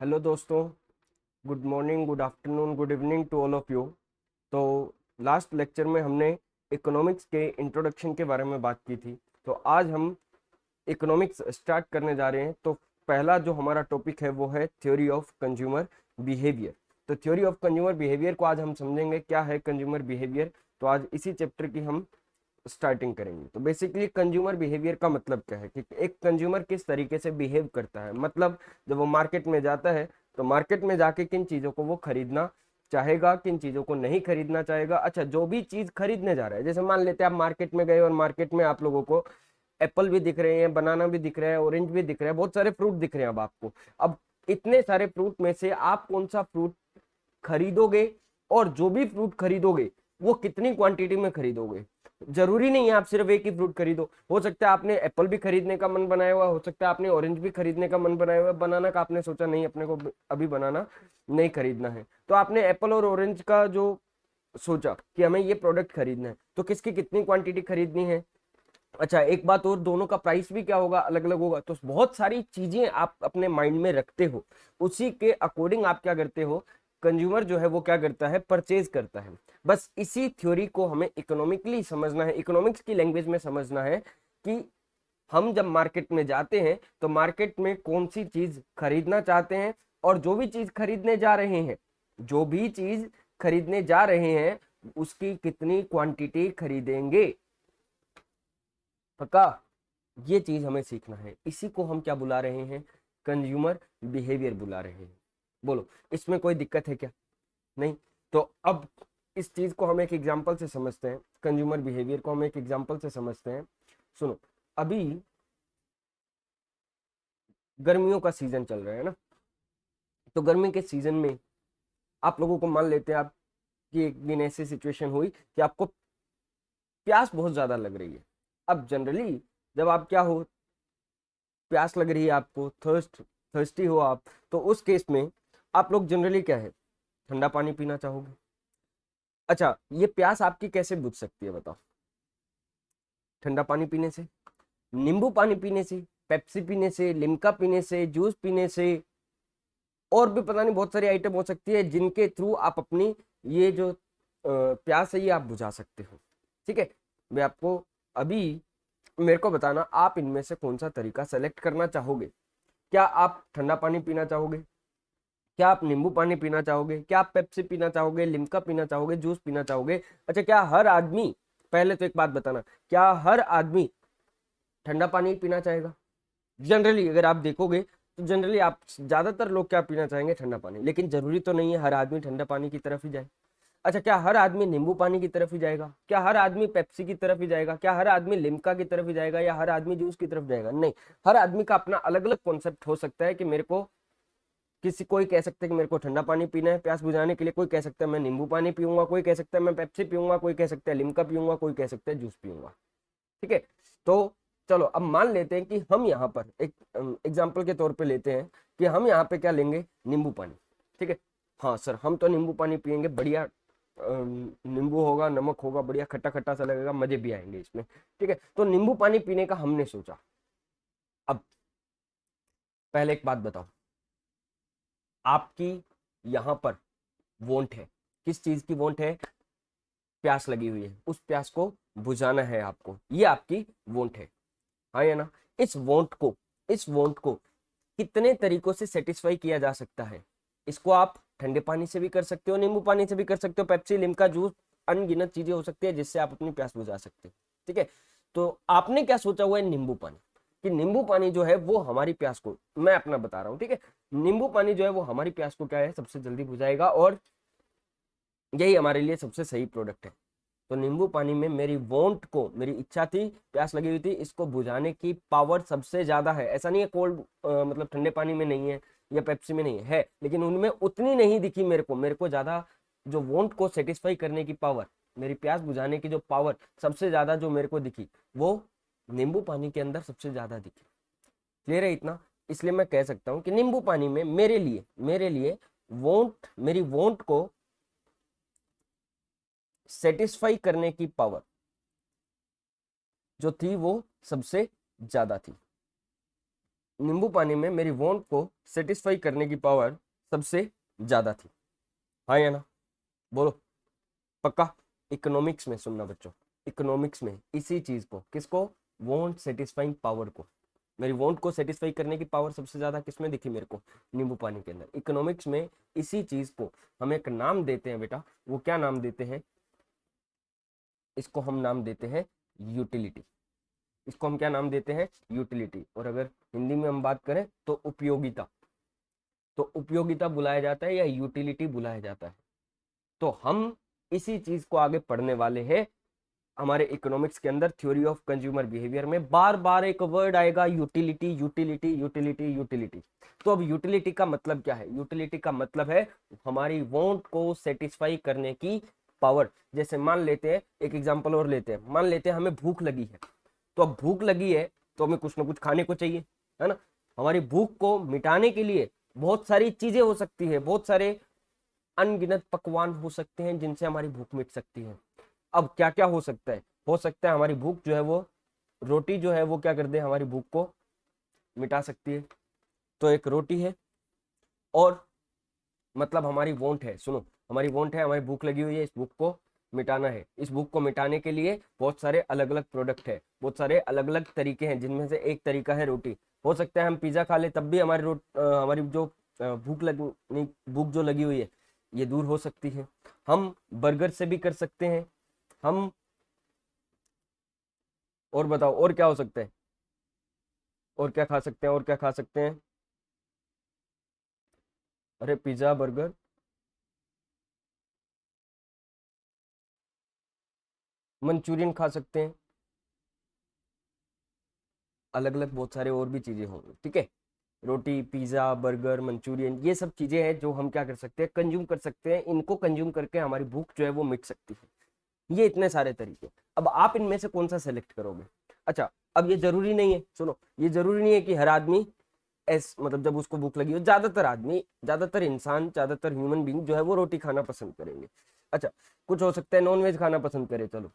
Hello दोस्तों। Good morning, good afternoon, good evening to all of you. तो last lecture में हमने economics के इंट्रोडक्शन के बारे में बात की थी। तो आज हम इकोनॉमिक्स स्टार्ट करने जा रहे हैं। तो पहला जो हमारा टॉपिक है वो है थ्योरी ऑफ कंज्यूमर बिहेवियर। तो थ्योरी ऑफ कंज्यूमर बिहेवियर को आज हम समझेंगे, क्या है कंज्यूमर बिहेवियर। तो आज इसी चैप्टर की हम स्टार्टिंग करेंगे। तो बेसिकली कंज्यूमर बिहेवियर का मतलब क्या है कि एक कंज्यूमर किस तरीके से बिहेव करता है। मतलब जब वो मार्केट में जाता है तो मार्केट में जाके किन चीजों को वो खरीदना चाहेगा, किन चीजों को नहीं खरीदना चाहेगा। अच्छा, जो भी चीज खरीदने जा रहा है, जैसे मान लेते हैं आप मार्केट में गए और मार्केट में आप लोगों को एप्पल भी दिख रहे हैं, बनाना भी दिख रहा है, ऑरेंज भी दिख रहा है, बहुत सारे फ्रूट दिख रहे हैं अब आपको। अब इतने सारे फ्रूट में से आप कौन सा फ्रूट खरीदोगे, और जो भी फ्रूट खरीदोगे वो कितनी क्वांटिटी में खरीदोगे। जरूरी नहीं है आप सिर्फ एक ही फ्रूट खरीदो। हो सकता है आपने एप्पल भी खरीदने का मन बनाया हुआ, हो सकता है आपने ऑरेंज भी खरीदने का मन बनाया हुआ। बनाना का आपने सोचा नहीं, अपने को अभी बनाना नहीं खरीदना है, तो आपने एप्पल और ऑरेंज का जो सोचा कि हमें ये प्रोडक्ट खरीदना है, तो किसकी कितनी क्वांटिटी खरीदनी है। अच्छा, एक बात और, दोनों का प्राइस भी क्या होगा, अलग अलग होगा। तो बहुत सारी चीजें आप अपने माइंड में रखते हो, उसी के अकॉर्डिंग आप क्या करते हो, कंज्यूमर जो है वो क्या करता है, परचेज करता है। बस इसी थ्योरी को हमें इकोनॉमिकली समझना है, इकोनॉमिक्स की लैंग्वेज में समझना है कि हम जब मार्केट में जाते हैं तो मार्केट में कौन सी चीज खरीदना चाहते हैं, और जो भी चीज खरीदने जा रहे हैं, जो भी चीज खरीदने जा रहे हैं उसकी कितनी क्वांटिटी खरीदेंगे। पक्का, ये चीज हमें सीखना है। इसी को हम क्या बुला रहे हैं, कंज्यूमर बिहेवियर बुला रहे हैं। बोलो, इसमें कोई दिक्कत है क्या? नहीं। तो अब इस चीज को हम एक एग्जांपल से समझते हैं, कंज्यूमर बिहेवियर को हम एक एग्जांपल से समझते हैं। सुनो, अभी गर्मियों का सीजन चल रहा है ना। तो गर्मी के सीजन में आप लोगों को, मान लेते हैं आप कि एक दिन ऐसी सिचुएशन हुई कि आपको प्यास बहुत ज्यादा लग रही है। अब जनरली जब आप क्या हो, प्यास लग रही है आपको, थर्स्टी हो आप, तो उस केस में आप लोग जनरली क्या है, ठंडा पानी पीना चाहोगे। अच्छा, ये प्यास आपकी कैसे बुझ सकती है बताओ? ठंडा पानी पीने से, नींबू पानी पीने से, पेप्सी पीने से, लिम्का पीने से, जूस पीने से, और भी पता नहीं बहुत सारी आइटम हो सकती है जिनके थ्रू आप अपनी ये जो प्यास है ये आप बुझा सकते हो। ठीक है, मैं आपको अभी, मेरे को बताना आप इनमें से कौन सा तरीका सेलेक्ट करना चाहोगे। क्या आप ठंडा पानी पीना चाहोगे, क्या आप नींबू पानी पीना चाहोगे, क्या आप पेप्सी पीना चाहोगे, लिम्का पीना चाहोगे, जूस पीना चाहोगे। अच्छा, क्या हर आदमी, पहले तो एक बात बताना, क्या हर आदमी ठंडा पानी पीना चाहेगा? जनरली अगर आप देखोगे तो जनरली आप, ज्यादातर लोग क्या पीना चाहेंगे, ठंडा पानी। लेकिन जरूरी तो नहीं है हर आदमी ठंडा पानी की तरफ ही जाए। अच्छा, क्या हर आदमी नींबू पानी की तरफ ही जाएगा, क्या हर आदमी पेप्सी की तरफ ही जाएगा, क्या हर आदमी लिम्का की तरफ ही जाएगा, या हर आदमी जूस की तरफ जाएगा? नहीं। हर आदमी का अपना अलग अलग कॉन्सेप्ट हो सकता है कि मेरे को, किसी, कोई कह सकता है कि मेरे को ठंडा पानी पीना है प्यास बुझाने के लिए, कोई कह सकता है मैं नींबू पानी पीऊंगा, कोई कह सकता है मैं पेप्सी पीऊंगा, कोई कह सकता है लिम्का पीऊंगा, कोई कह सकता है जूस पीऊंगा। ठीक है। तो चलो अब मान लेते हैं कि हम यहाँ पर एक एग्जाम्पल के तौर पे लेते हैं कि हम यहाँ पे क्या लेंगे, नींबू पानी। ठीक है। हाँ सर, हम तो नींबू पानी पियेंगे, बढ़िया नींबू होगा, नमक होगा, बढ़िया खट्टा खट्टा सा लगेगा, मजे भी आएंगे इसमें। ठीक है, तो नींबू पानी पीने का हमने सोचा। अब पहले एक बात बताओ, आपकी यहाँ पर वोंट है, किस चीज की वोंट है, प्यास लगी हुई है, उस प्यास को बुझाना है आपको, ये आपकी वोंट है। हाँ या ना? इस वोंट को, इस वोंट को कितने तरीकों से सेटिस्फाई किया जा सकता है। इसको आप ठंडे पानी से भी कर सकते हो, नींबू पानी से भी कर सकते हो, पेप्सी, लिम्का, जूस, अनगिनत चीजें हो सकती है जिससे आप अपनी प्यास बुझा सकते हो। ठीक है। तो आपने क्या सोचा हुआ है, नींबू पानी, कि नींबू पानी जो है वो हमारी प्यास को, मैं अपना बता रहा हूँ, ठीक है, नींबू पानी जो है वो हमारी प्यास को क्या है, सबसे जल्दी बुझाएगा, और यही हमारे लिए सबसे सही प्रोडक्ट है। तो नींबू पानी में मेरी वांट को, मेरी इच्छा थी, प्यास लगी हुई थी, इसको बुझाने की पावर सबसे ज्यादा है। ऐसा नहीं है कोल्ड, मतलब ठंडे पानी में नहीं है या पेप्सी में नहीं है, लेकिन उनमें उतनी नहीं दिखी मेरे को। मेरे को ज्यादा जो वांट को सेटिस्फाई करने की पावर, मेरी प्यास बुझाने की जो पावर सबसे ज्यादा जो मेरे को दिखी, वो नींबू पानी के अंदर सबसे ज्यादा दिखी। क्लियर है इतना? इसलिए मैं कह सकता हूँ कि नींबू पानी में मेरे लिए वांट, मेरी वांट को सेटिस्फाई करने की पावर जो थी वो सबसे ज्यादा थी। नींबू पानी में मेरी वांट को सेटिस्फाई करने की पावर सबसे ज्यादा थी। हाँ या ना, बोलो पक्का। इकोनॉमिक्स में सुनना बच्चों, इकोनॉमिक्स में इसी चीज को, किसको, वांट सेटिस्फाइंग पावर को, मेरी वांट को सेटिस्फाई करने की पावर सबसे ज्यादा किसमें दिखी मेरे को, नींबू पानी के अंदर। इकोनॉमिक्स में इसी चीज को हम एक नाम देते हैं बेटा, वो क्या नाम देते हैं, इसको हम नाम देते हैं यूटिलिटी। इसको हम क्या नाम देते हैं, यूटिलिटी। और अगर हिंदी में हम बात करें तो उपयोगिता। तो उपयोगिता बुलाया जाता है या यूटिलिटी बुलाया जाता है। तो हम इसी चीज को आगे पढ़ने वाले हैं हमारे इकोनॉमिक्स के अंदर। थ्योरी ऑफ कंज्यूमर बिहेवियर में बार बार एक वर्ड आएगा, यूटिलिटी यूटिलिटी यूटिलिटी यूटिलिटी। तो अब यूटिलिटी का मतलब क्या है, यूटिलिटी का मतलब है हमारी वांट को सेटिस्फाई करने की पावर। जैसे मान लेते हैं, एक एग्जांपल और लेते हैं, मान लेते हैं हमें भूख लगी है। तो अब भूख लगी है तो हमें कुछ ना कुछ खाने को चाहिए, है ना। हमारी भूख को मिटाने के लिए बहुत सारी चीजें हो सकती है, बहुत सारे अनगिनत पकवान हो सकते हैं जिनसे हमारी भूख मिट सकती है। अब क्या क्या हो सकता है हमारी भूख जो है वो, रोटी जो है वो क्या कर दे, हमारी भूख को मिटा सकती है। तो एक रोटी है, और मतलब हमारी वांट है, सुनो, हमारी वांट है, हमारी भूख लगी हुई है, इस भूख को मिटाना है। इस भूख को मिटाने के लिए बहुत सारे अलग अलग प्रोडक्ट है, बहुत सारे अलग अलग तरीके हैं, जिनमें से एक तरीका है रोटी। हो सकता है हम पिज्जा खा ले तब भी हमारी हमारी जो भूख जो लगी हुई है ये दूर हो सकती है। हम बर्गर से भी कर सकते हैं, हम, और बताओ और क्या हो सकता है, और क्या खा सकते हैं, और क्या खा सकते हैं, अरे पिज्जा बर्गर, मंचूरियन खा सकते हैं, अलग अलग बहुत सारे और भी चीजें होंगी, ठीक है। रोटी, पिज्जा, बर्गर, मंचूरियन, ये सब चीजें हैं जो हम क्या कर सकते हैं, कंज्यूम कर सकते हैं। इनको कंज्यूम करके हमारी भूख जो है वो मिट सकती है। ये इतने सारे तरीके। अब आप इनमें से कौन सा सेलेक्ट करोगे। अच्छा, अब ये जरूरी नहीं है, सुनो, ये जरूरी नहीं है कि हर आदमी मतलब जब उसको भूख लगी हो, ज्यादातर आदमी, ज्यादातर इंसान, ज्यादातर ह्यूमन बींग जो है वो रोटी खाना पसंद करेंगे। अच्छा, कुछ हो सकता है नॉन वेज खाना पसंद करे, चलो।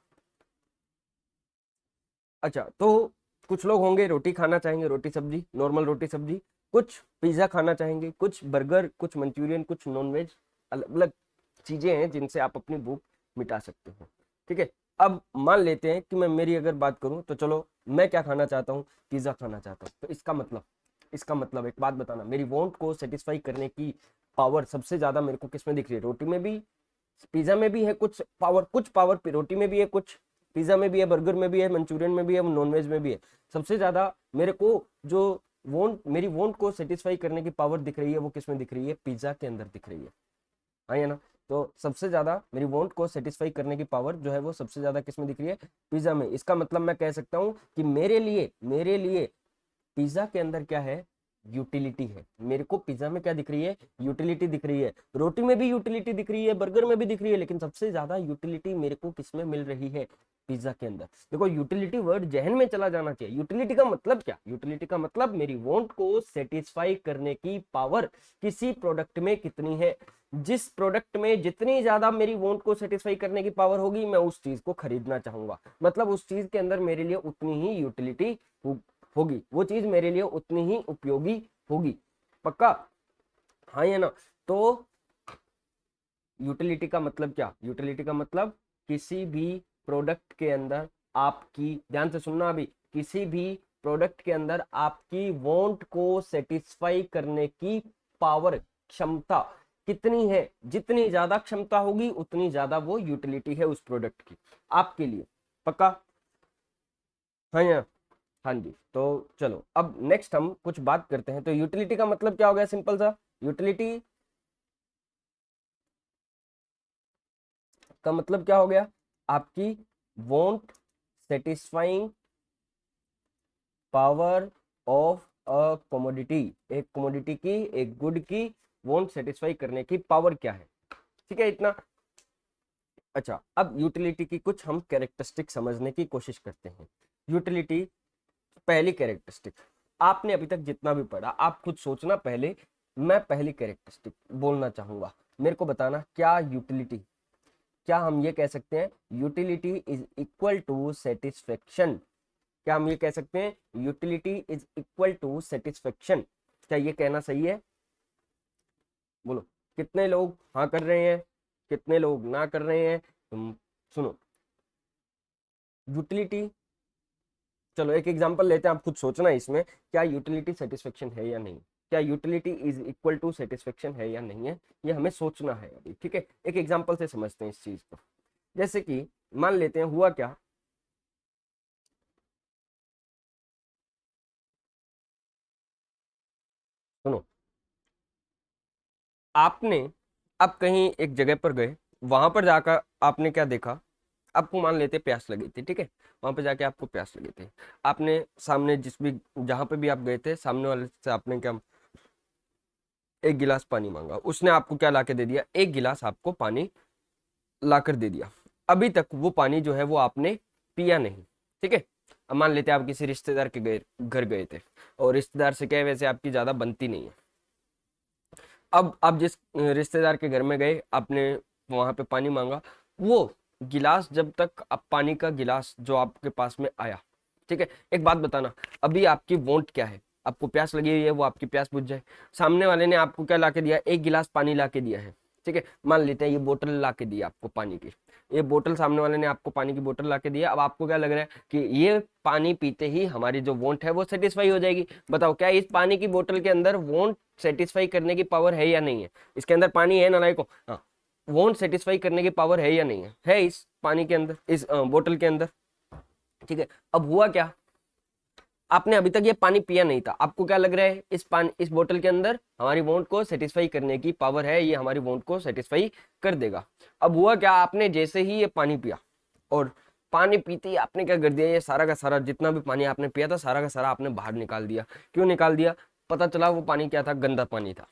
अच्छा, तो कुछ लोग होंगे रोटी खाना चाहेंगे, रोटी सब्जी, नॉर्मल रोटी सब्जी। कुछ पिज्जा खाना चाहेंगे, कुछ बर्गर, कुछ मंचूरियन, कुछ नॉन वेज। अलग अलग चीजें हैं जिनसे आप अपनी भूख मिटा सकते हो, ठीक है। अब मान लेते हैं कि मैं, मेरी अगर बात करूं तो चलो, मैं क्या खाना चाहता हूँ, पिज्जा खाना चाहता हूँ। तो इसका मतलब एक बात बताना, मेरी वांट को सेटिस्फाई करने की पावर सबसे ज्यादा मेरे को किसमें दिख रही है, रोटी में भी, पिज्जा में भी है कुछ पावर रोटी में भी है, कुछ पिज्जा में भी है, बर्गर में भी है, मंचूरियन में भी है, नॉन वेज में भी है। सबसे ज्यादा मेरे को जो मेरी वांट को सेटिस्फाई करने की पावर दिख रही है वो किसमें दिख रही है, पिज्जा के अंदर दिख रही है। हाँ या ना। तो सबसे ज्यादा मेरी वांट को सेटिस्फाई करने की पावर जो है वो सबसे ज्यादा किसमें दिख रही है, पिज्जा में। इसका मतलब मैं कह सकता हूँ कि मेरे लिए पिज्जा के अंदर क्या है, यूटिलिटी है। मेरे को पिज्जा में क्या दिख रही है, यूटिलिटी दिख रही है। रोटी में भी यूटिलिटी दिख रही है, बर्गर में भी दिख रही है, लेकिन सबसे ज्यादा यूटिलिटी मेरे को किसमें मिल रही है, पिज्जा के अंदर। देखो, यूटिलिटी वर्ड जहन में चला जाना चाहिए। यूटिलिटी का मतलब क्या, यूटिलिटी का मतलब मेरी वांट को सेटिस्फाई करने की पावर किसी प्रोडक्ट में कितनी है। जिस प्रोडक्ट में जितनी ज्यादा मेरी वांट को सेटिस्फाई करने की पावर होगी, मैं उस चीज को खरीदना चाहूंगा। मतलब उस चीज के अंदर मेरे लिए उतनी ही यूटिलिटी होगी, वो चीज मेरे लिए उतनी ही उपयोगी होगी। पक्का, हाँ या ना। तो यूटिलिटी का मतलब क्या, यूटिलिटी का मतलब किसी भी प्रोडक्ट के अंदर आपकी, ध्यान से सुनना अभी, किसी भी प्रोडक्ट के अंदर आपकी वांट को सेटिस्फाई करने की पावर, क्षमता कितनी है। जितनी ज्यादा क्षमता होगी उतनी ज्यादा वो यूटिलिटी है उस प्रोडक्ट की आपके लिए। पक्का, हाँ या, हाँ जी। तो चलो अब नेक्स्ट हम कुछ बात करते हैं। तो यूटिलिटी का मतलब क्या हो गया, सिंपल सा, यूटिलिटी का मतलब क्या हो गया, आपकी want satisfying power of a commodity. एक कमोडिटी की, एक गुड की वांट सेटिस्फाई करने की पावर क्या है, ठीक है, इतना। अच्छा, अब यूटिलिटी की कुछ हम कैरेक्टरिस्टिक समझने की कोशिश करते हैं। यूटिलिटी, पहली कैरेक्टरिस्टिक, आपने अभी तक जितना भी पढ़ा आप खुद सोचना पहले, मैं पहली कैरेक्टरिस्टिक बोलना चाहूंगा, मेरे को बताना क्या यूटिलिटी, क्या हम ये कह सकते हैं utility is equal to satisfaction क्या हम ये कह सकते हैं utility is equal to satisfaction? क्या ये कहना सही है? बोलो, कितने लोग हाँ कर रहे हैं, कितने लोग ना कर रहे हैं? सुनो, यूटिलिटी, चलो एक एग्जांपल लेते हैं, आप खुद सोचना इसमें, क्या यूटिलिटी सेटिस्फेक्शन है या नहीं? क्या utility is equal to satisfaction है या नहीं है, ये हमें सोचना है अभी, ठीक है? एक एग्जांपल से समझते हैं इस चीज को। जैसे कि मान लेते हैं हुआ क्या, सुनो, आपने अब कहीं एक जगह पर गए, वहां पर जाकर आपने क्या देखा, आपको मान लेते प्यास लगी थी, ठीक है? वहां पे जाके आपको प्यास लगी थी, आपने सामने जिस भी जहां पे भी आप गए थे, सामने वाले से आपने क्या, एक गिलास पानी मांगा, उसने आपको क्या लाके दे दिया, एक गिलास आपको पानी लाकर दे दिया। अभी तक वो पानी जो है वो आपने पिया नहीं, ठीक है? अब मान लेते आप किसी रिश्तेदार के गए घर गए थे, और रिश्तेदार से क्या है, वैसे आपकी ज्यादा बनती नहीं है। अब आप जिस रिश्तेदार के घर में गए, आपने वहां पे पानी मांगा, वो गिलास जब तक अब पानी का गिलास जो आपके पास में आया, ठीक है? एक बात बताना, अभी आपकी वांट क्या है, आपको प्यास लगी हुई है, वो आपकी प्यास बुझ जाए। सामने वाले ने आपको क्या ला के दिया, एक गिलास पानी ला के दिया है, ठीक है? मान लेते हैं ये बोतल ला के दी आपको पानी की, ये बोतल सामने वाले ने आपको पानी की बोतल ला के दिया। अब आपको क्या लग रहा है कि ये पानी पीते ही हमारी जो वांट है वो सेटिस्फाई हो जाएगी। बताओ, क्या इस पानी की बोतल के अंदर वांट सेटिस्फाई करने की पावर है या नहीं है? इसके अंदर पानी है ना, लाइको, हाँ, वांट सेटिस्फाई करने की पावर है या नहीं है इस पानी के अंदर, इस बोतल के अंदर, ठीक है? अब हुआ क्या, आपने अभी तक ये पानी पिया नहीं था, आपको क्या लग रहा है, इस पानी, इस बोतल के अंदर हमारी वांट को सेटिस्फाई करने की पावर है, ये हमारी वांट को सेटिस्फाई कर देगा। अब हुआ क्या, आपने जैसे ही ये पानी पिया, और पानी पीते ही आपने क्या कर दिया, ये सारा का सारा जितना भी पानी आपने पिया था, सारा का सारा आपने बाहर निकाल दिया। क्यों निकाल दिया? पता चला वो पानी क्या था, गंदा पानी था,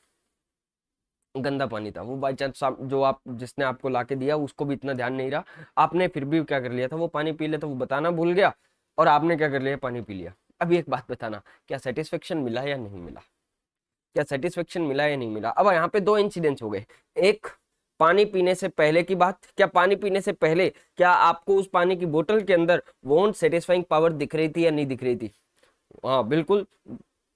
गंदा पानी था वो। बाई चांस जो आप जिसने आपको लाके दिया उसको भी इतना ध्यान नहीं रहा, आपने फिर भी क्या कर लिया था, वो पानी पी लिया, तो वो बताना भूल गया, और आपने क्या कर लिया, पानी पी लिया। अब एक बात बताना, क्या सेटिस्फेक्शन मिला या नहीं मिला? क्या सेटिस्फेक्शन मिला या नहीं मिला? अब यहाँ पे दो इंसिडेंट्स हो गए। एक, पानी पीने से पहले की बात, क्या पानी पीने से पहले क्या आपको उस पानी की बोतल के अंदर वांट सेटिस्फाइंग पावर दिख रही थी या नहीं दिख रही थी? हाँ बिल्कुल,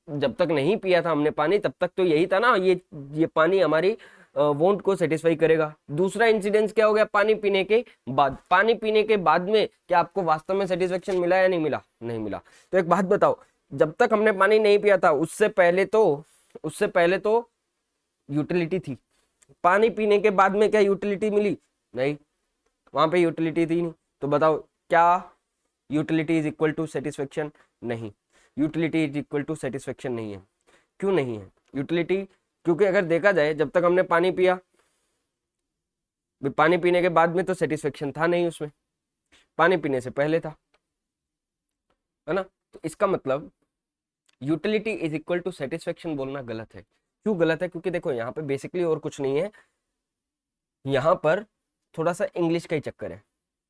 जब तक नहीं पिया था हमने पानी, तब तक तो यही था ना, ये पानी हमारी वांट को सेटिस्फाई करेगा। दूसरा इंसिडेंस क्या हो गया, पानी पीने के बाद, पानी पीने के बाद में क्या आपको वास्तव में सेटिस्फेक्शन मिला या नहीं मिला? नहीं मिला। तो एक बात बताओ, जब तक हमने पानी नहीं पिया था उससे पहले तो यूटिलिटी थी, पानी पीने के बाद में क्या यूटिलिटी मिली? नहीं, वहां पे यूटिलिटी थी नहीं। तो बताओ, क्या utility is equal to satisfaction? नहीं, utility is equal to satisfaction नहीं है। क्यों नहीं है यूटिलिटी? क्योंकि अगर देखा जाए, जब तक हमने पानी पिया, पानी पीने के बाद में तो सेटिस्फेक्शन था नहीं उसमें, पानी पीने से पहले था, है ना? तो इसका मतलब utility is equal to satisfaction बोलना गलत है। क्यों गलत है? क्योंकि देखो यहाँ पे बेसिकली और कुछ नहीं है, यहाँ पर थोड़ा सा इंग्लिश का ही चक्कर है,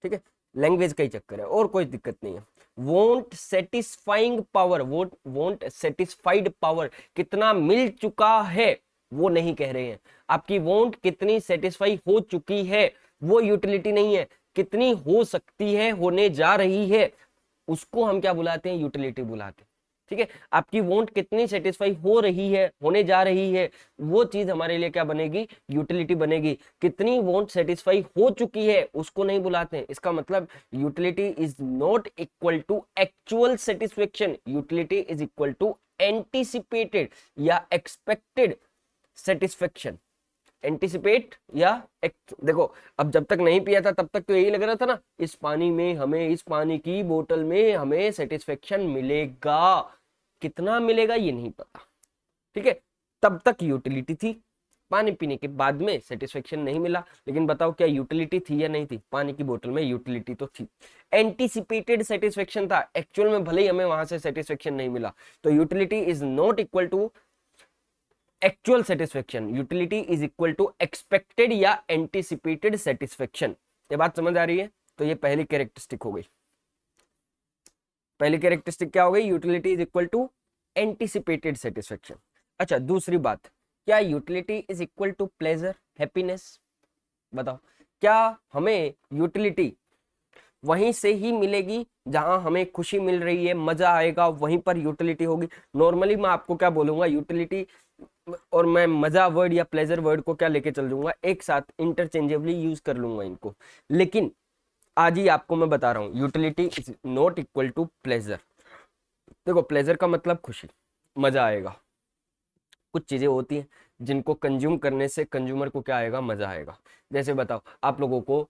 ठीक है? लैंग्वेज का ही चक्कर है, और कोई दिक्कत नहीं है। Won't satisfying power, won't satisfied power, कितना मिल चुका है वो नहीं कह रहे हैं। आपकी वोंट कितनी सेटिस्फाई हो चुकी है वो यूटिलिटी नहीं है, कितनी हो सकती है, होने जा रही है, उसको हम क्या बुलाते हैं, यूटिलिटी बुलाते हैं, ठीक है? आपकी वांट कितनी सेटिस्फाई हो रही है, होने जा रही है, वो चीज हमारे लिए क्या बनेगी, यूटिलिटी बनेगी। कितनी वांट सेटिस्फाई हो चुकी है उसको नहीं बुलाते हैं। इसका मतलब utility is not equal to actual satisfaction, utility is equal to anticipated या एक्सपेक्टेड सेटिस्फेक्शन। एंटिसिपेट या देखो, अब जब तक नहीं पिया था तब तक तो यही लग रहा था ना, इस पानी में हमें, इस पानी की बोतल में हमें सेटिस्फेक्शन मिलेगा, कितना मिलेगा ये नहीं पता, ठीक है? तब तक यूटिलिटी थी, पानी पीने के बाद में सेटिस्फेक्शन नहीं मिला। लेकिन बताओ, क्या यूटिलिटी थी या नहीं थी? पानी की बोतल में यूटिलिटी तो थी, एंटीसिपेटेड सेटिस्फेक्शन था, एक्चुअल में भले ही हमें वहां से सेटिस्फेक्शन नहीं मिला। तो utility is not equal to actual satisfaction, utility is equal to expected या एंटीसिपेटेड सेटिस्फेक्शन। ये बात समझ आ रही है? तो ये पहली कैरेक्टरिस्टिक हो गई। पहली कैरेक्टरिस्टिक क्या हो गई, utility is equal to anticipated satisfaction. अच्छा, दूसरी बात, क्या utility is equal to pleasure, happiness? बताओ, क्या हमें यूटिलिटी वहीं से ही मिलेगी जहां हमें खुशी मिल रही है, मजा आएगा, वहीं पर यूटिलिटी होगी। नॉर्मली मैं आपको क्या बोलूंगा, यूटिलिटी और मैं मजा वर्ड या प्लेजर वर्ड को क्या लेके चल जाऊंगा, एक साथ इंटरचेंजेबली यूज कर लूंगा इनको। लेकिन आज ही आपको मैं बता रहा हूं, utility is not equal to pleasure. देखो, प्लेजर का मतलब खुशी, मजा आएगा। कुछ चीजें होती हैं जिनको कंज्यूम करने से कंज्यूमर को क्या आएगा, मजा आएगा। जैसे बताओ, आप लोगों को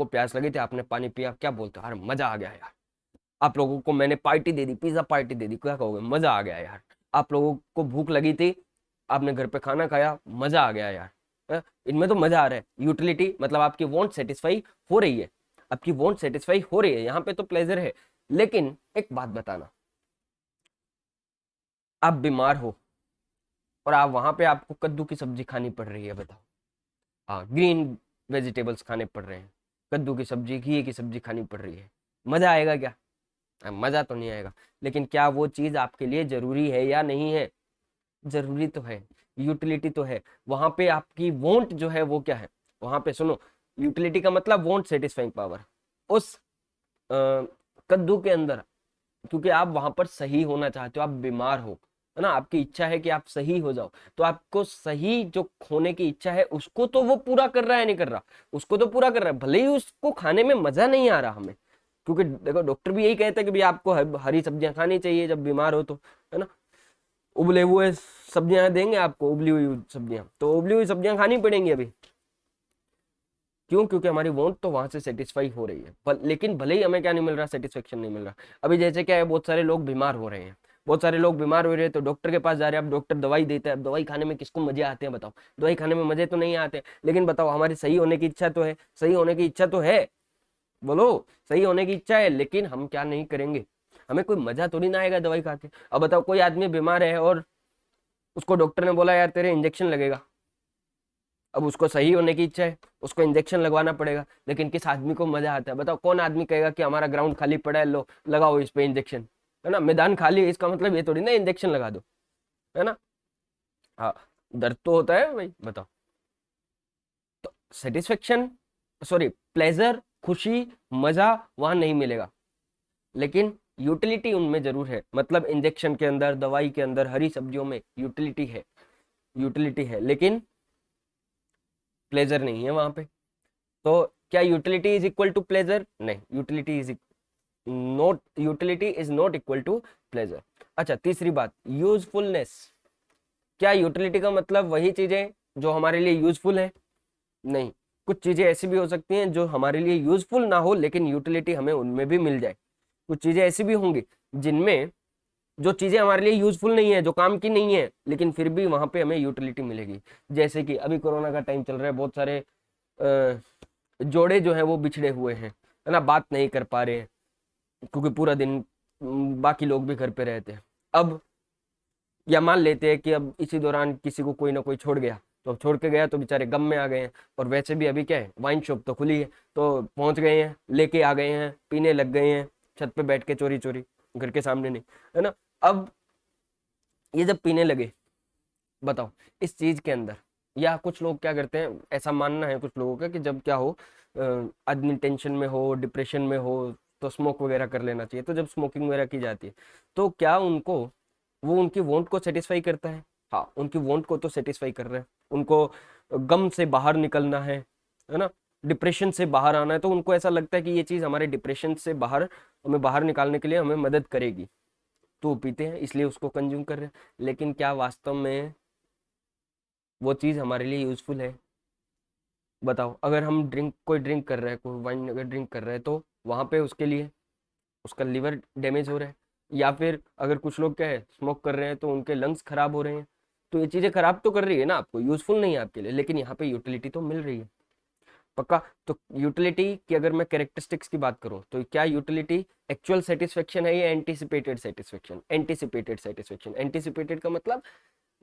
प्यास लगी थी, आपने पानी पिया, क्या बोलते हो, अरे मजा आ गया यार। आप लोगों को मैंने पार्टी दे दी, पिज्जा पार्टी दे दी, क्या कहोगे, मजा आ गया यार। आप लोगों को भूख लगी थी, आपने घर पे खाना खाया, मजा आ गया यार। इनमें तो मजा आ रहा है। यूटिलिटी मतलब आपकी वांट सेटिस्फाई हो रही है, आपकी वांट सेटिस्फाई हो रही है, यहाँ पे तो प्लेजर है। लेकिन एक बात बताना, आप बीमार हो और आप वहां पे आपको कद्दू की सब्जी खानी पड़ रही है, बताओ। हाँ, ग्रीन वेजिटेबल्स खाने पड़ रहे हैं, कद्दू की सब्जी, घी की सब्जी खानी पड़ रही है, मजा आएगा क्या? मजा तो नहीं आएगा। लेकिन क्या वो चीज आपके लिए जरूरी है या नहीं है? जरूरी तो है, यूटिलिटी तो है। वहां पे आपकी वोंट जो है वो क्या है, वहां पे सुनो, यूटिलिटी का मतलब वोंट सेटिस्फाइंग पावर। उस कद्दू के अंदर, क्योंकि आप वहां पर सही होना चाहते हो, आप बीमार हो, है ना, आपकी इच्छा है कि आप सही हो जाओ, तो आपको सही जो होने की इच्छा है उसको तो वो पूरा कर रहा है, नहीं कर रहा, उसको तो पूरा कर रहा है, भले ही उसको खाने में मजा नहीं आ रहा हमें। क्योंकि देखो, डॉक्टर भी यही कहते हैं कि भाई आपको हरी सब्जियां खानी चाहिए जब बीमार हो तो, है ना। उबले हुए सब्जियां देंगे आपको, उबली हुई सब्जियां, तो उबली हुई सब्जियां खानी पड़ेंगी अभी। क्यों? क्योंकि हमारी वांट तो वहां से सेटिस्फाई हो रही है, लेकिन भले ही हमें क्या नहीं मिल रहा, सेटिस्फेक्शन नहीं मिल रहा। अभी जैसे क्या है, बहुत सारे लोग बीमार हो रहे हैं, बहुत सारे लोग बीमार हो रहे हैं, तो डॉक्टर के पास जा रहे हैं, अब डॉक्टर दवाई देता है। अब दवाई खाने में किसको मजे आते हैं, बताओ? दवाई खाने में मजे तो नहीं आते, लेकिन बताओ, हमारी सही होने की इच्छा तो है, सही होने की इच्छा तो है, बोलो, सही होने की इच्छा है, लेकिन हम क्या नहीं करेंगे, हमें कोई मजा थोड़ी ना आएगा दवाई खा के। अब बताओ, कोई आदमी बीमार है और उसको डॉक्टर ने बोला यार तेरे इंजेक्शन लगेगा, अब उसको सही होने की इच्छा है, उसको इंजेक्शन लगवाना पड़ेगा। लेकिन किस आदमी को मजा आता है, बताओ? कौन आदमी कहेगा कि हमारा ग्राउंड खाली पड़ा है, लो लगाओ इस पे इंजेक्शन, है ना, मैदान खाली है, इसका मतलब ये थोड़ी ना इंजेक्शन लगा दो, है ना। हाँ, दर्द तो होता है भाई, बताओ। तो सेटिस्फेक्शन, सॉरी, प्लेजर, खुशी, मजा वहां नहीं मिलेगा, लेकिन यूटिलिटी उनमें जरूर है। मतलब इंजेक्शन के अंदर, दवाई के अंदर, हरी सब्जियों में यूटिलिटी है, यूटिलिटी है, लेकिन प्लेजर नहीं है वहां पे। तो क्या utility is equal to pleasure? नहीं, utility is not equal to pleasure. अच्छा, तीसरी बात, यूजफुलनेस। क्या यूटिलिटी का मतलब वही चीजें जो हमारे लिए यूजफुल है? नहीं, कुछ चीजें ऐसी भी हो सकती हैं जो हमारे लिए यूजफुल ना हो, लेकिन यूटिलिटी हमें उनमें भी मिल जाए। कुछ चीजें ऐसी भी होंगी जिनमें, जो चीजें हमारे लिए यूजफुल नहीं है, जो काम की नहीं है, लेकिन फिर भी वहां पे हमें यूटिलिटी मिलेगी। जैसे कि अभी कोरोना का टाइम चल रहा है, बहुत सारे जोड़े जो है वो बिछड़े हुए हैं, है ना, बात नहीं कर पा रहे हैं, क्योंकि पूरा दिन बाकी लोग भी घर पे रहते हैं। अब या मान लेते हैं कि अब इसी दौरान किसी को कोई ना कोई छोड़ गया, तो अब छोड़ के गया तो बेचारे गम में आ गए हैं। और वैसे भी अभी क्या है, वाइन शॉप तो खुली है, तो पहुंच गए हैं, लेके आ गए हैं, पीने लग गए हैं, छत पे बैठ के चोरी चोरी, घर के सामने नहीं, है ना। अब ये जब पीने लगे, बताओ, इस चीज के अंदर, या कुछ लोग क्या करते हैं, ऐसा मानना है कुछ लोगों का कि जब क्या हो, आदमी टेंशन में हो, डिप्रेशन में हो, तो स्मोक वगैरह कर लेना चाहिए। तो जब स्मोकिंग वगैरह की जाती है, तो क्या उनको, वो उनकी वांट को सेटिस्फाई करता है? हाँ, उनकी वांट को तो सेटिस्फाई कर रहे हैं। उनको गम से बाहर निकलना है ना, डिप्रेशन से बाहर आना है, तो उनको ऐसा लगता है कि ये चीज हमारे डिप्रेशन से बाहर, हमें बाहर निकालने के लिए हमें मदद करेगी, तो वो पीते हैं, इसलिए उसको कंज्यूम कर रहे हैं। लेकिन क्या वास्तव में वो चीज़ हमारे लिए यूजफुल है? बताओ, अगर हम कोई ड्रिंक कर रहा है, कोई वाइन अगर ड्रिंक कर रहा है, तो वहां पे उसके लिए उसका लिवर डैमेज हो रहा है। या फिर अगर कुछ लोग क्या है, स्मोक कर रहे हैं, तो उनके लंग्स खराब हो रहे हैं। तो ये चीजें खराब तो कर रही है ना आपको, यूजफुल नहीं है आपके लिए, लेकिन यहाँ पे यूटिलिटी तो मिल रही है, पक्का। तो यूटिलिटी की अगर मैं कैरेक्टरिस्टिक्स की बात करूं, तो क्या यूटिलिटी एक्चुअल सेटिस्फेक्शन है या anticipated satisfaction? Anticipated satisfaction, anticipated का मतलब,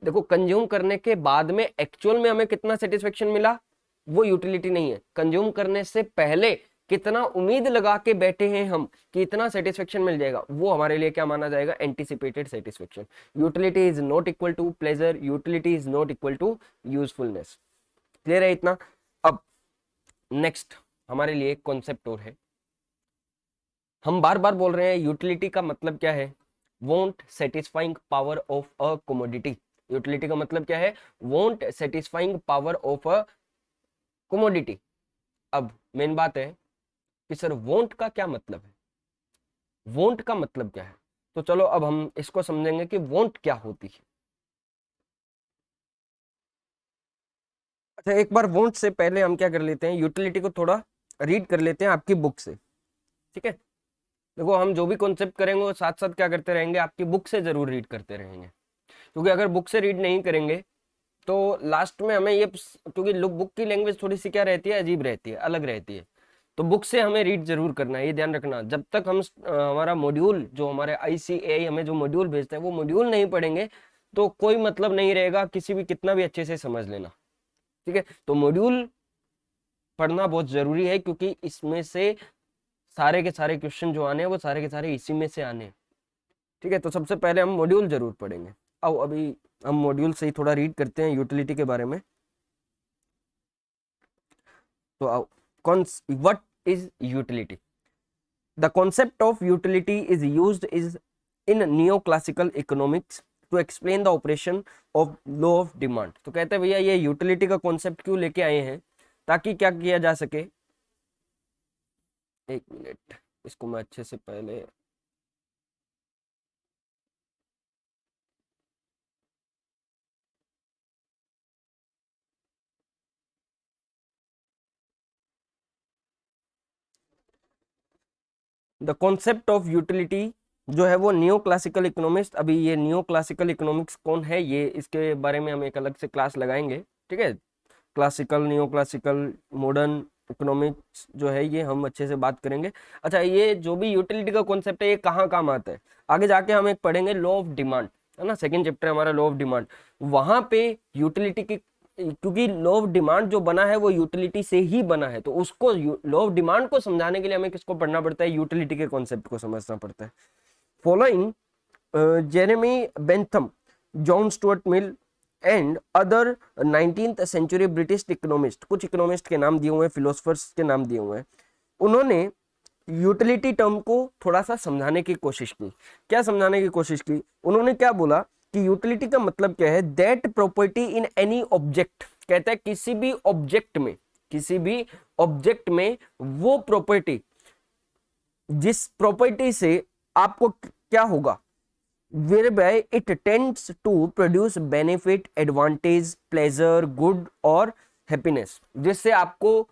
देखो, कंज्यूम करने के बाद में एक्चुअल में हमें कितना सेटिस्फेक्शन मिला, वो यूटिलिटी नहीं है। कंज्यूम करने से पहले कितना उम्मीद लगा के बैठे हैं हम कि इतना सेटिस्फेक्शन मिल जाएगा, वो हमारे लिए क्या माना जाएगा, anticipated satisfaction. Utility is not equal to pleasure, utility is not equal to usefulness. Clear है इतना? अब नेक्स्ट हमारे लिए एक कॉन्सेप्ट और है। हम बार बार बोल रहे हैं यूटिलिटी का मतलब क्या है, won't satisfying power of a commodity. Utility का मतलब क्या है, won't satisfying power of a commodity. अब मेन बात है कि सर वोंट का क्या मतलब है, वोंट का मतलब क्या है। तो चलो अब हम इसको समझेंगे कि वोंट क्या होती है। अच्छा, एक बार वोंट से पहले हम क्या कर लेते हैं, यूटिलिटी को थोड़ा रीड कर लेते हैं आपकी बुक से, ठीक है। देखो हम जो भी कॉन्सेप्ट करेंगे वो साथ साथ क्या करते रहेंगे, आपकी बुक से जरूर रीड करते रहेंगे, क्योंकि अगर बुक से रीड नहीं करेंगे तो लास्ट में हमें ये, क्योंकि बुक की लैंग्वेज थोड़ी सी क्या रहती है, अजीब रहती है, अलग रहती है। तो बुक से हमें रीड जरूर करना है, ये ध्यान रखना। जब तक हम हमारा मॉड्यूल जो हमारे आईसीएआई हमें जो मॉड्यूल भेजते हैं वो मॉड्यूल नहीं पढ़ेंगे तो कोई मतलब नहीं रहेगा किसी भी, कितना भी अच्छे से समझ लेना, ठीक है। तो मॉड्यूल पढ़ना बहुत जरूरी है, क्योंकि इसमें से सारे के सारे क्वेश्चन जो आने हैं वो सारे के सारे इसी में से आने हैं, ठीक है। तो सबसे पहले हम मॉड्यूल जरूर पढ़ेंगे। आओ अभी हम मॉड्यूल से ही थोड़ा रीड करते हैं यूटिलिटी के बारे में। तो आओ, कौन, what is utility? The concept of utility is used is in neoclassical economics to explain the operation of law of demand. तो कहते हैं भैया ये यूटिलिटी का कॉन्सेप्ट क्यों लेके आए हैं, ताकि क्या किया जा सके, एक मिनट इसको मैं अच्छे से पहले, द कॉन्सेप्ट ऑफ यूटिलिटी जो है वो न्यू क्लासिकल इकोनॉमिक्स, अभी ये न्यू क्लासिकल इकोनॉमिक्स कौन है, ये इसके बारे में हम एक अलग से क्लास लगाएंगे, ठीक है। Classical, new classical, modern economics जो है ये हम अच्छे से बात करेंगे। अच्छा, ये जो भी यूटिलिटी का कॉन्सेप्ट है ये कहाँ काम आता है, आगे जाके हम एक पढ़ेंगे लॉ ऑफ डिमांड, है ना, सेकंड चैप्टर हमारा लॉ ऑफ डिमांड। वहां पे यूटिलिटी की, क्योंकि लॉ ऑफ डिमांड जो बना है वो यूटिलिटी से ही बना है, तो उसको लॉ ऑफ डिमांड को समझाने के लिए हमें किसको पढ़ना पड़ता है, यूटिलिटी के कॉन्सेप्ट को समझना पड़ता है। Following Jeremy Bentham, John Stuart Mill and other 19th century British economist, कुछ इकोनॉमिस्ट के नाम दिए हुए हैं, फिलोसफर्स के नाम दिए हुए हैं, उन्होंने यूटिलिटी टर्म को थोड़ा सा समझाने की कोशिश की। क्या समझाने की कोशिश की, उन्होंने क्या बोला कि यूटिलिटी का मतलब क्या है, that property in any object, कहता है किसी भी ऑब्जेक्ट में, किसी भी ऑब्जेक्ट में वो प्रॉपर्टी, जिस प्रॉपर्टी से आपको क्या होगा, whereby it tends to produce benefit, advantage, pleasure, good और happiness, जिससे आपको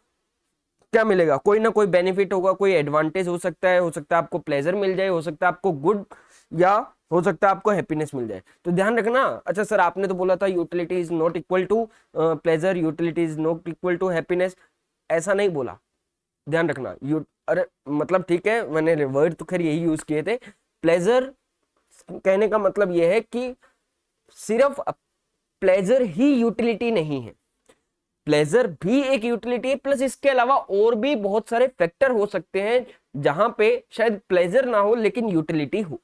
क्या मिलेगा, कोई ना कोई बेनिफिट होगा, कोई एडवांटेज हो सकता है आपको प्लेजर मिल जाए, हो सकता है आपको गुड, या हो सकता है आपको हैप्पीनेस मिल जाए। तो ध्यान रखना। अच्छा सर आपने तो बोला था utility is not equal to pleasure, utility is not equal to happiness, ऐसा नहीं बोला, ध्यान रखना। अरे मतलब ठीक है, मैंने वर्ड तो खैर यही यूज किए थे। प्लेजर कहने का मतलब यह है कि सिर्फ प्लेजर ही यूटिलिटी नहीं है, प्लेजर भी एक यूटिलिटी है, प्लस इसके अलावा और भी बहुत सारे फैक्टर हो सकते हैं जहां पे शायद प्लेजर ना हो लेकिन यूटिलिटी हो,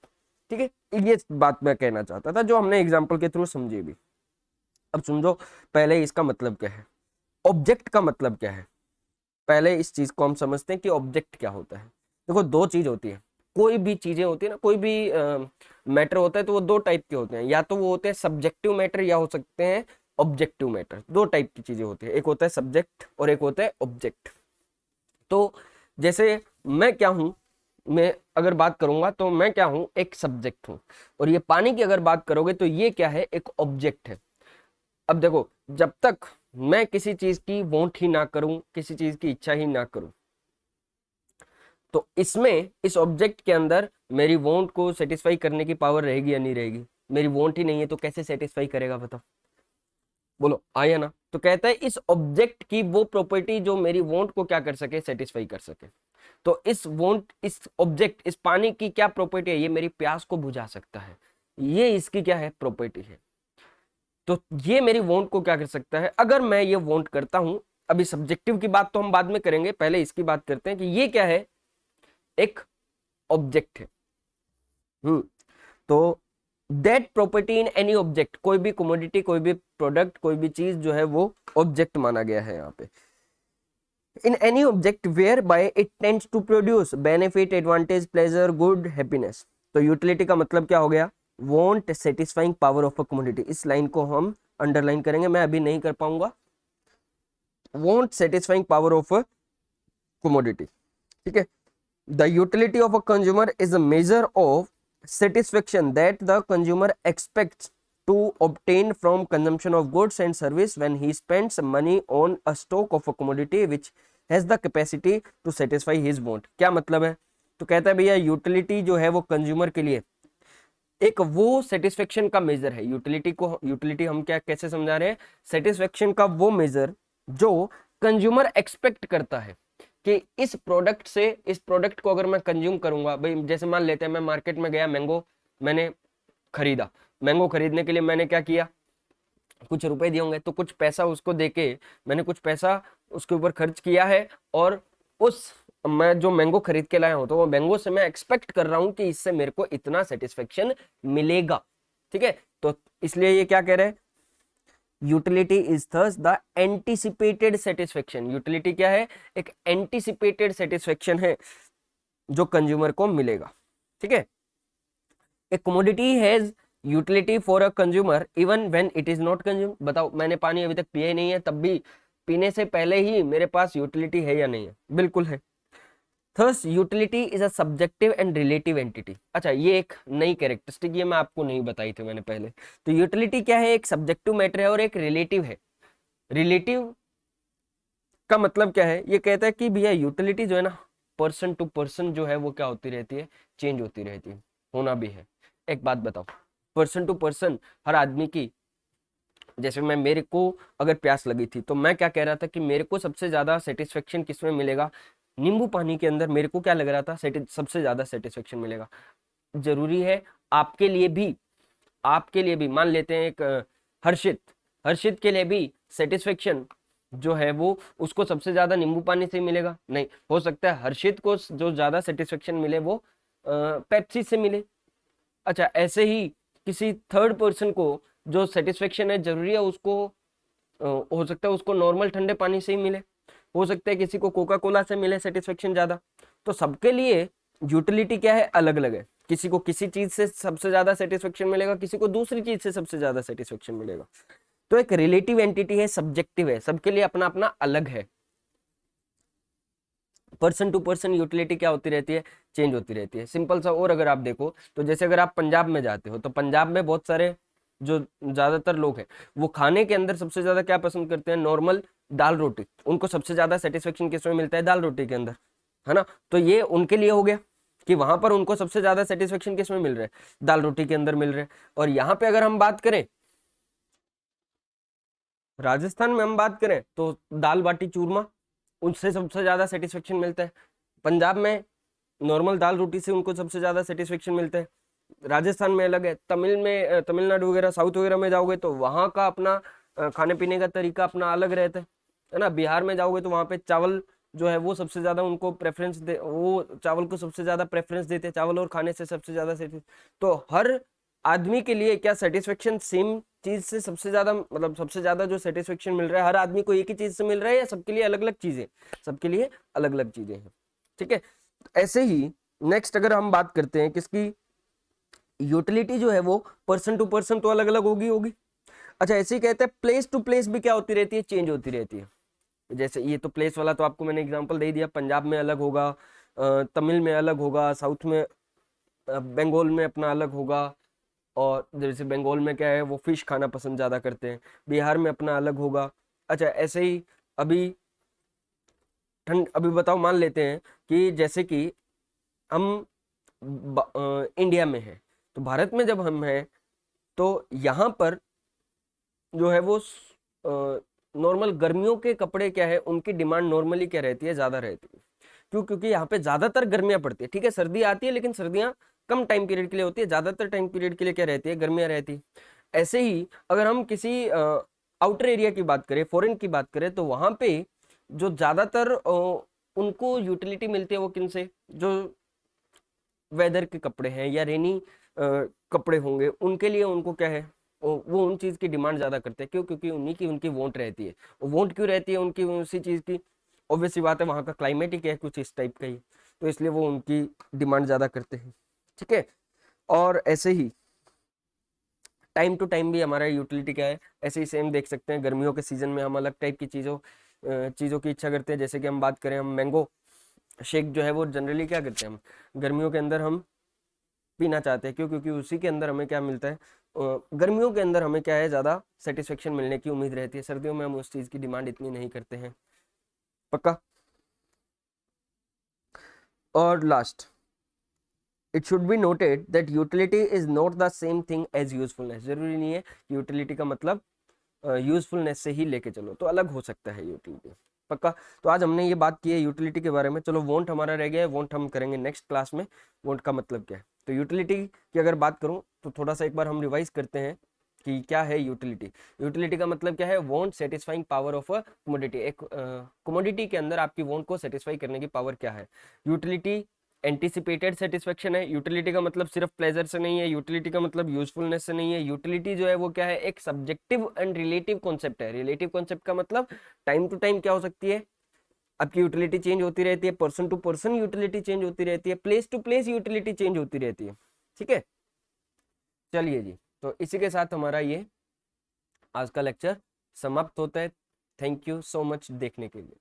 ठीक है। ये बात मैं कहना चाहता था जो हमने एग्जांपल के थ्रू समझी भी। अब समझो पहले इसका मतलब क्या है, ऑब्जेक्ट का मतलब क्या है। पहले इस चीज को हम समझते हैं कि ऑब्जेक्ट क्या होता है। देखो दो चीज होती है, कोई भी चीजें होती है ना, कोई भी मैटर होता है तो वो दो टाइप के होते हैं, या तो वो होते हैं सब्जेक्टिव मैटर या हो सकते हैं ऑब्जेक्टिव मैटर। दो टाइप की चीजें होती है, एक होता है सब्जेक्ट और एक होता है ऑब्जेक्ट। तो जैसे मैं क्या हूं, मैं अगर बात करूंगा तो मैं क्या हूं, एक सब्जेक्ट हूं, और ये पानी की अगर बात करोगे तो ये क्या है, एक ऑब्जेक्ट है। अब देखो जब तक मैं किसी चीज की वोंट ही ना करूं, किसी चीज की इच्छा ही ना करूं, तो इसमें इस ऑब्जेक्ट के अंदर मेरी वोंट को सेटिस्फाई करने की पावर रहेगी या नहीं रहेगी। मेरी वोंट ही नहीं है तो कैसे सेटिस्फाई करेगा बताओ, बोलो आया ना। तो कहता है इस ऑब्जेक्ट की वो प्रॉपर्टी जो मेरी वोंट को क्या कर सके, सेटिस्फाई कर सके। तो इस वोंट, इस ऑब्जेक्ट, इस पानी की क्या प्रॉपर्टी है, ये मेरी प्यास को बुझा सकता है, ये इसकी क्या है, प्रॉपर्टी है। तो ये मेरी वोंट को क्या कर सकता है, अगर मैं ये वोंट करता हूं। अभी सब्जेक्टिव की बात तो हम बाद में करेंगे, पहले इसकी बात करते हैं कि ये क्या है, एक ऑब्जेक्ट है। तो that property in any object, कोई भी कमोडिटी, कोई भी प्रोडक्ट, कोई भी चीज जो है वो ऑब्जेक्ट माना गया है यहाँ पे। In any object whereby it tends to produce benefit, advantage, pleasure, good, happiness. तो यूटिलिटी का मतलब क्या हो गया? Want satisfying power of a commodity. इस लाइन को हम अंडरलाइन करेंगे, मैं अभी नहीं कर पाऊंगा। Want satisfying power of a commodity, ठीक है। The utility of a consumer is a measure of satisfaction that the consumer expects to obtain from consumption of goods and service when he spends money on a stock of a commodity which has the capacity to satisfy his want। क्या मतलब है? तो कहता है भैया utility जो है वो कंज्यूमर के लिए एक वो सेटिस्फेक्शन का मेजर है। यूटिलिटी हम क्या कैसे समझा रहे हैं? सेटिस्फेक्शन का वो मेजर जो कंज्यूमर एक्सपेक्ट करता है कि इस प्रोडक्ट से, इस प्रोडक्ट को अगर मैं कंज्यूम करूंगा, भाई जैसे मान लेते हैं मैं मार्केट में गया, मैंगो मैंने खरीदा। मैंगो खरीदने के लिए मैंने क्या किया? कुछ रुपए दिए होंगे, तो कुछ पैसा उसको देके मैंने कुछ पैसा उसके ऊपर खर्च किया है, और उस मैं जो मैंगो खरीद के लाया हूं, तो वो मैंगो से मैं एक्सपेक्ट कर रहा हूं कि इससे मेरे को इतना सेटिस्फेक्शन मिलेगा, ठीक है। तो इसलिए ये क्या कह रहे हैं? Utility is thus the anticipated satisfaction. Utility क्या है? एक एंटीसिपेटेड सेटिस्फेक्शन है जो कंज्यूमर को मिलेगा, ठीक है। ए commodity has utility for a consumer even when it is not consume. बताओ, मैंने पानी अभी तक पिया ही नहीं है, तब भी पीने से पहले ही मेरे पास यूटिलिटी है या नहीं है? बिल्कुल है। Thus utility is a subjective and relative entity. अच्छा, ये एक नई कैरेक्टरिस्टिक, ये मैं आपको नहीं बताई थी मैंने पहले। तो यूटिलिटी क्या है? एक सब्जेक्टिव मैटर है और एक रिलेटिव है। रिलेटिव का मतलब क्या है? ये कहता है कि भैया यूटिलिटी जो है ना, पर्सन टू पर्सन जो है वो क्या होती रहती है? चेंज होती रहती है, होना भी है। एक बात बताओ, पर्सन टू पर्सन हर आदमी की, जैसे मेरे को अगर प्यास लगी थी, तो मैं क्या कह रहा था कि मेरे को सबसे ज्यादा सेटिस्फेक्शन किसमें मिलेगा? नींबू पानी के अंदर मेरे को क्या लग रहा था? सबसे ज्यादा सेटिस्फेक्शन मिलेगा। जरूरी है आपके लिए भी, आपके लिए भी मान लेते हैं एक हर्षित, हर्षित के लिए भी सेटिस्फेक्शन जो है वो उसको सबसे ज्यादा नींबू पानी से मिलेगा? नहीं, हो सकता है हर्षित को जो ज्यादा सेटिस्फेक्शन मिले वो पेप्सी से मिले। अच्छा, ऐसे ही किसी थर्ड पर्सन को जो सेटिस्फेक्शन है, जरूरी है उसको हो सकता है उसको नॉर्मल ठंडे पानी से ही मिले, हो सकता है किसी को कोका कोला से मिले सेटिस्फेक्शन ज्यादा। तो सबके लिए यूटिलिटी क्या है? अलग अलग है। किसी को किसी चीज से सबसे ज्यादा सेटिस्फेक्शन मिलेगा, किसी को दूसरी चीज से सबसे ज्यादा सेटिस्फेक्शन मिलेगा। तो एक रिलेटिव एंटिटी है, सब्जेक्टिव है, सबके लिए अपना अपना अलग है। पर्सन टू पर्सन यूटिलिटी क्या होती रहती है? चेंज होती रहती है। सिंपल सा, और अगर आप देखो तो जैसे अगर आप पंजाब में जाते हो, तो पंजाब में बहुत सारे जो ज्यादातर लोग हैं वो खाने के अंदर सबसे ज्यादा क्या पसंद करते हैं? नॉर्मल दाल रोटी। उनको सबसे ज्यादा सेटिस्फेक्शन किस में मिलता है? दाल रोटी के अंदर, है ना। तो ये उनके लिए हो गया कि वहां पर उनको सबसे ज्यादा सेटिस्फेक्शन किस में मिल रहा है? दाल रोटी के अंदर मिल रहा है। और यहाँ पे अगर हम बात करें, राजस्थान में हम बात करें, तो दाल बाटी चूरमा, उनसे सबसे ज्यादा सेटिस्फेक्शन मिलता है। पंजाब में नॉर्मल दाल रोटी से उनको सबसे ज्यादा सेटिस्फेक्शन मिलता है। राजस्थान में अलग है। तमिल में, तमिलनाडु वगैरह साउथ वगैरह में जाओगे तो वहाँ का अपना खाने पीने का तरीका अपना अलग रहता है ना। बिहार में जाओगे तो वहाँ पे चावल जो है वो सबसे ज्यादा उनको प्रेफरेंस दे, वो चावल को सबसे ज्यादा प्रेफरेंस देते हैं, चावल और खाने से सबसे ज्यादा तो हर आदमी के लिए क्या सेटिस्फेक्शन सेम चीज से सबसे ज्यादा, मतलब सबसे ज्यादा जो सेटिस्फेक्शन मिल रहा है हर आदमी को एक ही चीज से मिल रहा है, या सबके लिए अलग अलग चीजें? सबके लिए अलग अलग चीजें हैं, ठीक है। ऐसे ही नेक्स्ट अगर हम बात करते हैं किसकी, यूटिलिटी जो है वो पर्सन टू पर्सन तो अलग अलग होगी होगी। अच्छा, ऐसे ही कहते हैं प्लेस टू प्लेस भी क्या होती रहती है? चेंज होती रहती है। जैसे ये तो प्लेस वाला तो आपको मैंने एग्जांपल दे दिया, पंजाब में अलग होगा, तमिल में अलग होगा, साउथ में बंगाल में अपना अलग होगा। और जैसे बंगाल में क्या है, वो फिश खाना पसंद ज्यादा करते हैं, बिहार में अपना अलग होगा। अच्छा, ऐसे ही अभी ठंड, अभी बताओ मान लेते हैं कि जैसे कि हम इंडिया में है, तो भारत में जब हम हैं तो यहाँ पर जो है वो नॉर्मल गर्मियों के कपड़े क्या है, उनकी डिमांड नॉर्मली क्या रहती है? ज्यादा रहती है। क्यों? क्योंकि यहाँ पे ज्यादातर गर्मियां पड़ती है, ठीक है, सर्दी आती है लेकिन सर्दियां कम टाइम पीरियड के लिए होती है, ज्यादातर टाइम पीरियड के लिए क्या रहती है? गर्मियां रहती है। ऐसे ही अगर हम किसी आउटर एरिया की बात करें, फॉरेन की बात करें, तो वहां पे जो ज्यादातर उनको यूटिलिटी मिलती है वो किन से? जो वेदर के कपड़े हैं या रेनी कपड़े होंगे, उनके लिए उनको क्या है, वो उन चीज की डिमांड ज्यादा करते हैं। क्यों? क्योंकि उन्हीं की उनकी वोंट रहती है। वो वोंट क्यों रहती है उनकी उसी चीज की? ऑब्वियसली बात है, वहाँ का क्लाइमेट ही क्या है, कुछ इस टाइप का ही, तो इसलिए वो उनकी डिमांड ज़्यादा करते हैं। ठीक है, और ऐसे ही टाइम टू टाइम भी हमारा यूटिलिटी क्या है, ऐसे ही सेम देख सकते हैं। गर्मियों के सीजन में हम अलग टाइप की चीज़ों की इच्छा करते हैं। जैसे कि हम बात करें, हम मैंगो शेक जो है वो जनरली क्या करते हैं, हम गर्मियों के अंदर हम पीना चाहते हैं। क्यों? क्योंकि उसी के अंदर हमें क्या मिलता है, गर्मियों के अंदर हमें क्या है, ज़्यादा सेटिस्फेक्शन मिलने की उम्मीद रहती है। सर्दियों में हम उस चीज़ की डिमांड इतनी नहीं करते हैं। पक्का? और last, it should be noted that utility is not the same thing as usefulness. जरूरी नहीं है यूटिलिटी का मतलब यूजफुलनेस से ही लेके चलो, तो अलग हो सकता है यूटिलिटी। पक्का? तो आज हमने ये बात की है यूटिलिटी के बारे में। चलो वॉन्ट हमारा रह गया है, वॉन्ट हम करेंगे नेक्स्ट क्लास में, वॉन्ट का मतलब क्या है। तो यूटिलिटी की अगर बात करूं तो थोड़ा सा एक बार हम रिवाइज करते हैं कि क्या है यूटिलिटी। यूटिलिटी का मतलब क्या है, want satisfying power of a commodity. एक कमोडिटी के अंदर आपकी वॉन्ट को सेटिस्फाई करने की पावर क्या है। यूटिलिटी एंटिसिपेटेड सेटिस्फेक्शन है। यूटिलिटी का मतलब सिर्फ प्लेजर से नहीं है, यूटिलिटी का मतलब यूजफुलनेस से नहीं है। यूटिलिटी जो है वो क्या है, एक सब्जेक्टिव एंड रिलेटिव कॉन्सेप्ट है। रिलेटिव कॉन्सेप्ट का मतलब टाइम टू टाइम क्या हो सकती है, आपकी यूटिलिटी चेंज होती रहती है, person to person utility change होती रहती है, place to place utility change होती रहती है। ठीक है, चलिए जी, तो इसी के साथ हमारा ये आज का लेक्चर समाप्त होता है। थैंक यू सो मच देखने के लिए।